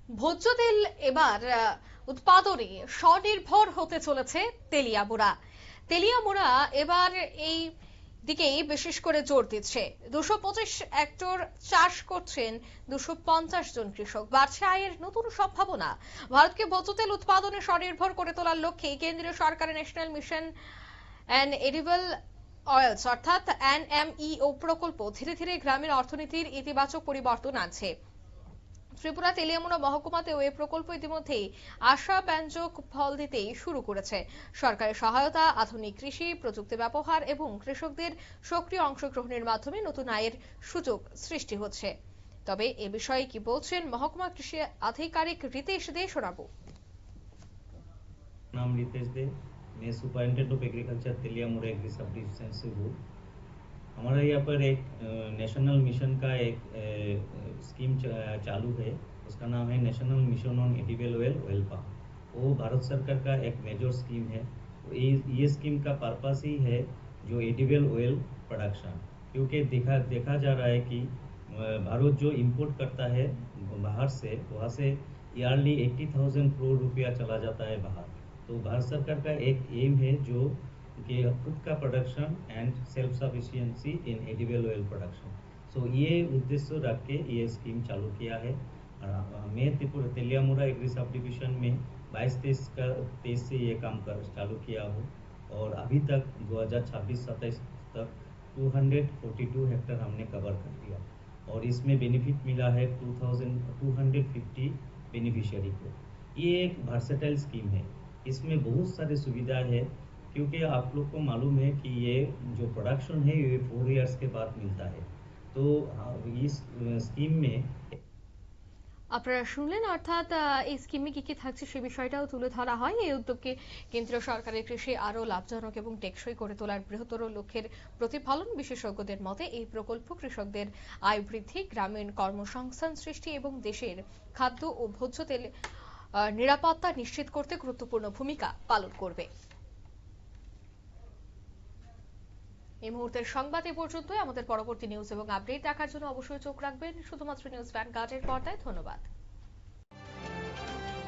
ভোজ্য তেল এবার উৎপাদনে স্বনির্ভর হতে চলেছে তেলিয়ামুড়া। তেলিয়ামুড়া এবার এই দিকেই বিশেষ করে জোর দিচ্ছে। 225 হেক্টর চাষ করছেন 250 জন কৃষক। বাড়ছে আয়ের নতুন সম্ভাবনা। ভারতকে ভোজ্য তেল উৎপাদনে স্বনির্ভর করে তোলার লক্ষ্যে কেন্দ্রীয় সরকারের national mission and edible oils অর্থাৎ NMEO প্রকল্প ধীরে ধীরে গ্রামের অর্থনীতির ইতিবাচক পরিবর্তন আনছে। ত্রিপুরা তেলিয়ামুড়া মহকুমাতেও এই প্রকল্প ইতিমধ্যেই আশাব্যঞ্জক ফল দিতে শুরু করেছে। সরকারের সহায়তা, আধুনিক কৃষি প্রযুক্তি ব্যবহার এবং কৃষকদের সক্রিয় অংশগ্রহণের মাধ্যমে নতুন আয়ের সুযোগ সৃষ্টি হচ্ছে। তবে এ বিষয়ে কি বলছেন মহকুমা কৃষি আধিকারিক रितेश दे শোনাবো। नाम रितेश दे, मैं superintendent of agriculture Teliamura agri subdivision से हूँ। हमारा यहाँ पर एक नेशनल मिशन का एक स्कीम चालू है। उसका नाम है national mission on edible oil oil palm. वो भारत सरकार का एक मेजर स्कीम है। ये स्कीम का पर्पस ही है जो एडिबल ऑयल प्रोडक्शन, क्योंकि देखा जा रहा है कि भारत जो इंपोर्ट करता है बाहर से, वहाँ से ईयरली 80,000 करोड़ रुपया चला जाता है बाहर। तो भारत सरकार का एक एम है जो कि खुद का production and self sufficiency in edible oil production. So ये उद्देश्य रख के ये स्कीम चालू किया है। मैं त्रिपुरा तेलियामुड़ा एग्री सब डिवीजन में 22-23 से ये काम चालू किया हूँ और अभी तक 2026-27 तक 242 हेक्टर हमने कवर कर दिया और इसमें बेनिफिट मिला है 2250 बेनिफिशियरी को। ये एक वर्सेटाइल स्कीम है। इसमें बहुत सारी सुविधा है, क्योंकि आप लोग को मालूम है कि ये जो प्रोडक्शन है ये 4 इयर्स के बाद मिलता है। तो इस स्कीम में আপনারা শুনলেন, অর্থাৎ এই স্কিমে কি কি থাকছে সে বিষয়টাও তুলে ধরা হয়। এই উদ্যোগকে কেন্দ্রীয় সরকারের কৃষি আরো লাভজনক এবং টেকসই করে তোলার বৃহত্তর লক্ষ্যের প্রতিফলন। বিশেষজ্ঞদের মতে এই প্রকল্প কৃষকদের আয় বৃদ্ধি, গ্রামীণ কর্মসংস্থান সৃষ্টি এবং দেশের খাদ্য ও ভোজ্য তেল নিরাপত্তা নিশ্চিত করতে গুরুত্বপূর্ণ ভূমিকা পালন করবে। এই মুহূর্তের সংবাদ এ পর্যন্তই। আমাদের পরবর্তী নিউজ এবং আপডেট দেখার জন্য অবশ্যই চোখ রাখবেন শুধুমাত্র নিউজ ভ্যানগার্ডের পর্দায়। ধন্যবাদ।